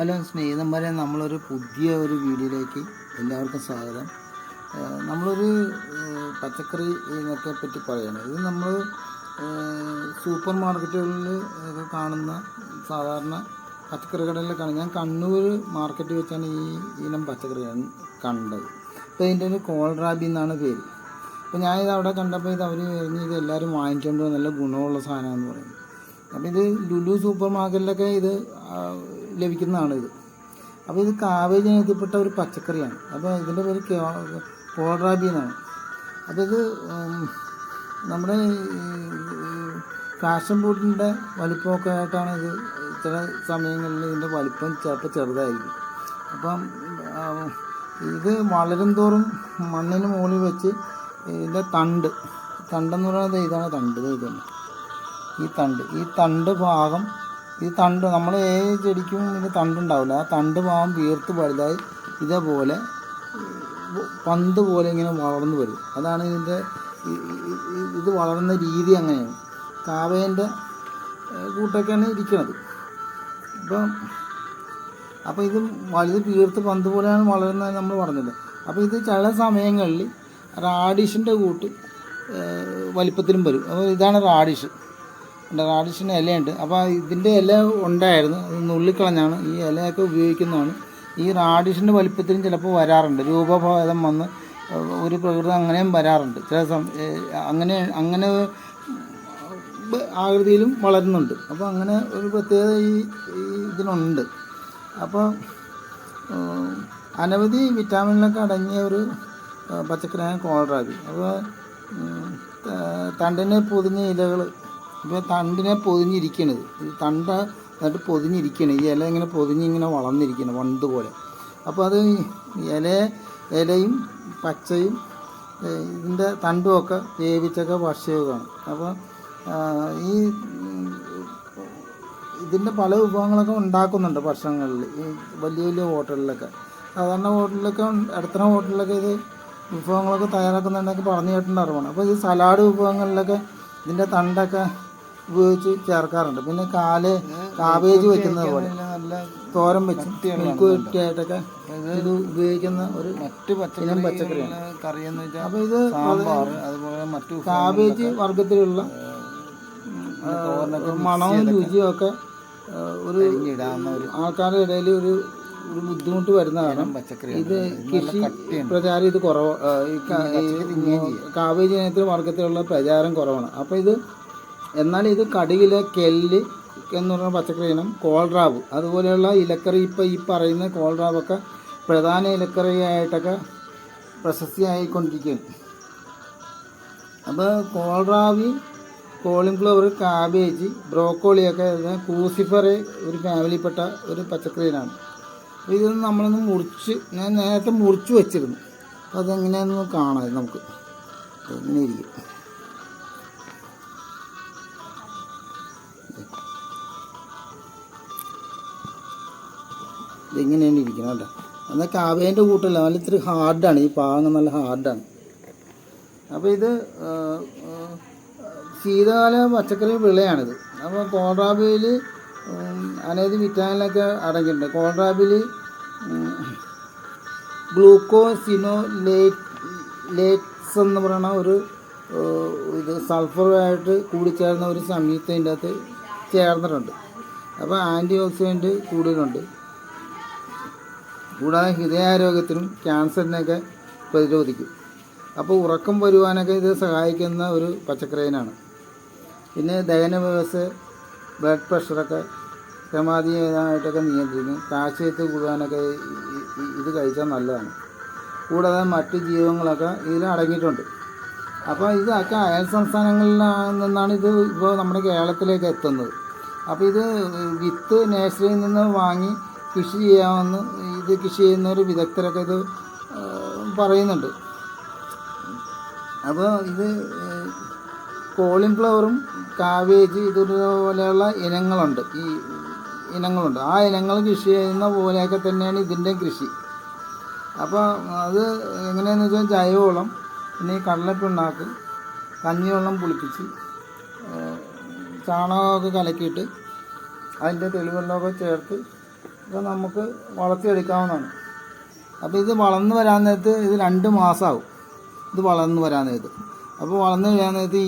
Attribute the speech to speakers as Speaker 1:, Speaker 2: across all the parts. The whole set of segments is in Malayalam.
Speaker 1: ഹലോ സ്നേഹിതന്മാരെ, നമ്മളൊരു പുതിയ വീഡിയോയിലേക്ക് എല്ലാവർക്കും സ്വാഗതം. നമ്മളൊരു പച്ചക്കറി ഇതിനൊക്കെ പറ്റി പറയുകയാണ്. ഇത് നമ്മൾ സൂപ്പർ മാർക്കറ്റുകളിൽ കാണുന്ന സാധാരണ പച്ചക്കറി കടകളിൽ കാണും. ഞാൻ കണ്ണൂർ മാർക്കറ്റ് വെച്ചാണ് ഈ ഇനം പച്ചക്കറി കണ്ടത്. അപ്പോൾ ഇതിൻ്റെ ഒരു കോൾറാബി എന്നാണ് പേര്. അപ്പോൾ ഞാനിത് അവിടെ കണ്ടപ്പോൾ അവർ പറഞ്ഞ് ഇത് എല്ലാവരും വാങ്ങിച്ചുകൊണ്ട് നല്ല ഗുണമുള്ള സാധനമാണെന്ന് പറയുന്നത്. അപ്പോൾ ഇത് ലുലു സൂപ്പർ മാർക്കറ്റിലൊക്കെ ഇത് ലഭിക്കുന്നതാണ് ഇത്. അപ്പോൾ ഇത് കാവേജ് ഇനത്തിൽപ്പെട്ട ഒരു പച്ചക്കറിയാണ്. അപ്പോൾ ഇതിൻ്റെ പേര് കോൾറാബി എന്നാണ്. അപ്പോൾ ഇത് നമ്മുടെ ഫാഷൻ ഫ്രൂട്ടിൻ്റെ വലിപ്പമൊക്കെ ആയിട്ടാണ് ഇത്. ചില സമയങ്ങളിൽ ഇതിൻ്റെ വലിപ്പം ചിലപ്പോൾ ചെറുതായിരിക്കും. അപ്പം ഇത് വളരും തോറും മണ്ണിന് മുകളിൽ വെച്ച് ഇതിൻ്റെ തണ്ടെന്ന് പറയുന്നത് ഇതാണ് തണ്ട്. ഇതാണ് ഈ തണ്ട് ഭാഗം. ഈ തണ്ട് നമ്മൾ ഏത് ചെടിക്കും ഇതിന് തണ്ടുണ്ടാവില്ല. ആ തണ്ട് ഭാഗം വീർത്ത് വലുതായി ഇതേപോലെ പന്ത് പോലെ ഇങ്ങനെ വളർന്നു വരും. അതാണ് ഇത് വളർന്ന രീതി. അങ്ങനെയാണ് കാവേൻ്റെ കൂട്ടൊക്കെയാണ് ഇരിക്കുന്നത്. അപ്പോൾ ഇത് വലുത് വീർത്ത് പന്ത് പോലെയാണ് വളരുന്നത് നമ്മൾ പറഞ്ഞത്. അപ്പോൾ ഇത് ചില സമയങ്ങളിൽ റാഡിഷിൻ്റെ കൂട്ട് വലിപ്പത്തിലും വരും. അപ്പോൾ ഇതാണ് റാഡിഷിന് ഇലയുണ്ട്. അപ്പോൾ ഇതിൻ്റെ ഇല ഉണ്ടായിരുന്നു, അത് നുള്ളിക്കളഞ്ഞാണ്. ഈ ഇലയൊക്കെ ഉപയോഗിക്കുന്നതാണ്. ഈ റാഡിഷിൻ്റെ വലിപ്പത്തിലും ചിലപ്പോൾ വരാറുണ്ട്. രൂപഭേദം വന്ന് ഒരു പ്രകൃതി അങ്ങനെയും വരാറുണ്ട്. ചില അങ്ങനെ ആകൃതിയിലും വളരുന്നുണ്ട്. അപ്പോൾ അങ്ങനെ ഒരു പ്രത്യേകത ഇതിനുണ്ട്. അപ്പോൾ അനവധി വിറ്റാമിനിലൊക്കെ അടങ്ങിയ ഒരു പച്ചക്കറിയാണ് കോൾറാബി. അപ്പോൾ തണ്ടിനെ പൊതിഞ്ഞ ഇലകൾ, ഇപ്പോൾ തണ്ടിനെ പൊതിഞ്ഞിരിക്കണത്, ഈ തണ്ട എന്നിട്ട് പൊതിഞ്ഞിരിക്കണം. ഈ ഇല ഇങ്ങനെ പൊതിഞ്ഞിങ്ങനെ വളർന്നിരിക്കണം പന്ത് പോലെ. അപ്പോൾ അത് ഇലയും പച്ചയും ഇതിൻ്റെ തണ്ടുമൊക്കെ വേവിച്ചൊക്കെ ഭക്ഷ്യമാണ്. അപ്പോൾ ഇതിൻ്റെ പല വിഭവങ്ങളൊക്കെ ഉണ്ടാക്കുന്നുണ്ട് ഭക്ഷണങ്ങളിൽ. ഈ വലിയ ഹോട്ടലിലൊക്കെ, സാധാരണ ഹോട്ടലിലൊക്കെ, അടുത്ത ഹോട്ടലിലൊക്കെ ഇത് വിഭവങ്ങളൊക്കെ തയ്യാറാക്കുന്നുണ്ടെന്നൊക്കെ പറഞ്ഞു കേട്ടിട്ടുണ്ടായിരുന്നു. അപ്പോൾ ഈ സലാഡ് വിഭവങ്ങളിലൊക്കെ ഇതിൻ്റെ തണ്ടൊക്കെ ഉപയോഗിച്ച് ചേർക്കാറുണ്ട്. പിന്നെ കാബേജ് വെക്കുന്നത് പോലെ തോരൻ വെച്ച് മിൽക്ക് വെട്ടിയായിട്ടൊക്കെ ഇത് ഉപയോഗിക്കുന്ന ഒരു ഇനം പച്ചക്കറിയാണ്. അപ്പോൾ ഇത് അതുപോലെ കാബേജ് വർഗത്തിലുള്ള മണവും രുചിയും ഒക്കെ ഒരു ആൾക്കാരുടെ ഇടയിൽ ഒരു ബുദ്ധിമുട്ട് വരുന്നതാണ്. ഇത് കൃഷി പ്രചാരം ഇത് കാബേജ് ഇനത്തിൽ വർഗത്തിലുള്ള പ്രചാരം കുറവാണ്. അപ്പോൾ എന്നാൽ ഇത് കടുകിലെ കെല്ല് എന്ന് പറയുന്ന പച്ചക്കറി ഇനം, കോൾറാബ്, അതുപോലെയുള്ള ഇലക്കറി, ഇപ്പോൾ ഈ പറയുന്ന കോൾറാബൊക്കെ പ്രധാന ഇലക്കറിയായിട്ടൊക്കെ പ്രശസ്തിയായിക്കൊണ്ടിരിക്കുകയാണ്. അപ്പോൾ കോൾറാബി, കോളിഫ്ലവർ, കാബേജ്, ബ്രോക്കോളിയൊക്കെ ക്രൂസിഫർ ഒരു ഫാമിലിയിൽപ്പെട്ട ഒരു പച്ചക്കറി ഇനമാണ്. അപ്പോൾ ഇതൊന്നും ഞാൻ നേരത്തെ മുറിച്ച് വെച്ചിരുന്നു. അപ്പോൾ അതെങ്ങനെയാണെന്ന് കാണാം. നമുക്ക് ഇങ്ങനെ ഇരിക്കും. ഇതിങ്ങനെയാണ് ഇരിക്കുന്നത് കേട്ടോ. എന്നാൽ കാവേൻ്റെ കൂട്ടല്ല, നല്ല ഇത്തിരി ഹാർഡാണ്. ഈ പാങ്ങ നല്ല ഹാർഡാണ്. അപ്പോൾ ഇത് ശീതകാല പച്ചക്കറി വിളയാണിത്. അപ്പോൾ കോൾറാബിയിൽ അനവധി വിറ്റാമിനൊക്കെ അടങ്ങിയിട്ടുണ്ട്. കോൾറാബിയിൽ ഗ്ലൂക്കോസിനോലേറ്റ്സ് എന്ന് പറയുന്ന ഒരു സൾഫറുമായിട്ട് കൂടിച്ചേർന്ന ഒരു സംയുക്തം ഇതിൻ്റെ അകത്ത് ചേർന്നിട്ടുണ്ട്. അപ്പോൾ ആൻറ്റി ഓക്സിഡൻറ്റ് കൂടുതലുണ്ട്. കൂടാതെ ഹൃദയാരോഗ്യത്തിനും ക്യാൻസറിനൊക്കെ പ്രതിരോധിക്കും. അപ്പോൾ ഉറക്കം വരുവാനൊക്കെ ഇത് സഹായിക്കുന്ന ഒരു പച്ചക്കറിയിനാണ്. പിന്നെ ദഹന വ്യവസ്ഥ, ബ്ലഡ് പ്രഷറൊക്കെ ക്രമാതീതമായിട്ടൊക്കെ നിയന്ത്രിക്കും. കാൽസ്യത്തെ കൂടുവാനൊക്കെ ഇത് കഴിച്ചാൽ നല്ലതാണ്. കൂടാതെ മറ്റ് ജീവങ്ങളൊക്കെ ഇതിൽ അടങ്ങിയിട്ടുണ്ട്. അപ്പോൾ ഇതൊക്കെ അയൽ സംസ്ഥാനങ്ങളിൽ നിന്നാണ് ഇപ്പോൾ നമ്മുടെ കേരളത്തിലേക്ക് എത്തുന്നത്. അപ്പോൾ ഇത് വിത്ത് നേഴ്സറിയിൽ നിന്ന് വാങ്ങി കൃഷി ചെയ്യാമെന്ന് കൃഷി ചെയ്യുന്ന ഒരു വിദഗ്ധരൊക്കെ ഇത് പറയുന്നുണ്ട്. അപ്പോൾ കോളിഫ്ലവറും കാവേജ് ഇതുപോലെയുള്ള ഇനങ്ങളുണ്ട്. ആ ഇനങ്ങൾ കൃഷി ചെയ്യുന്ന പോലെയൊക്കെ തന്നെയാണ് ഇതിൻ്റെ കൃഷി. അപ്പോൾ അത് എങ്ങനെയാണെന്ന് വെച്ചാൽ ജൈവവളം, പിന്നെ ഈ കടലപ്പിണ്ണാക്ക്, കഞ്ഞിവെള്ളം പുളിപ്പിച്ച് ചാണകമൊക്കെ കലക്കിയിട്ട് അതിൻ്റെ തെളിവെള്ളമൊക്കെ ചേർത്ത് അപ്പോൾ നമുക്ക് വളർത്തിയെടുക്കാവുന്നതാണ്. അപ്പോൾ ഇത് വളർന്നു വരാൻ നേരത്ത് ഇത് 2 മാസമാവും ഇത് വളർന്നു വരാൻ നേരത്ത്. അപ്പോൾ വളർന്നു വരാൻ നേരത്ത്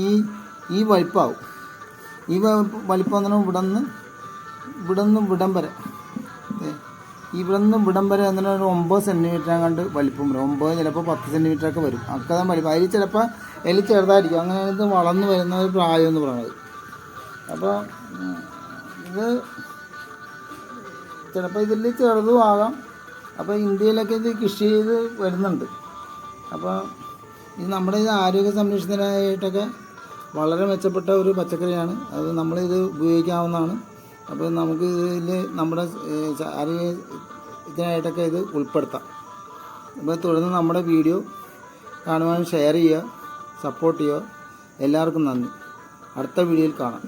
Speaker 1: ഈ വലിപ്പമാവും. ഈ വലിപ്പം എന്ന് പറഞ്ഞാൽ ഇവിടുന്ന് ഇവിടം വരെ, ഇവിടം വരെ എന്നാൽ ഒരു 9 സെൻറ്റിമീറ്റർ കണ്ട് വലിപ്പം വരും. 9 ചിലപ്പോൾ 10 സെൻറ്റിമീറ്ററൊക്കെ വരും. അക്കഥം വലിപ്പം. അതിൽ ചിലപ്പോൾ ചെറുതായിരിക്കും. അങ്ങനെയാണ് ഇത് വളർന്നു വരുന്ന ഒരു പ്രായം എന്ന് പറയുന്നത്. അപ്പോൾ ഇത് ചിലപ്പോൾ ഇതിൽ ചെറുതും ആകാം. അപ്പോൾ ഇന്ത്യയിലൊക്കെ ഇത് കൃഷി ചെയ്ത് വരുന്നുണ്ട്. അപ്പോൾ ഇത് നമ്മുടെ ഇത് ആരോഗ്യ സംരക്ഷണത്തിനായിട്ടൊക്കെ വളരെ മെച്ചപ്പെട്ട ഒരു പച്ചക്കറിയാണ്. അത് നമ്മളിത് ഉപയോഗിക്കാവുന്നതാണ്. അപ്പോൾ നമുക്ക് ഇതിൽ നമ്മുടെ ആരോഗ്യ ഇതിനായിട്ടൊക്കെ ഇത് ഉൾപ്പെടുത്താം. അപ്പോൾ തുടർന്ന് നമ്മുടെ വീഡിയോ കാണുവാൻ ഷെയർ ചെയ്യുക, സപ്പോർട്ട് ചെയ്യുക. എല്ലാവർക്കും നന്ദി. അടുത്ത വീഡിയോയിൽ കാണാം.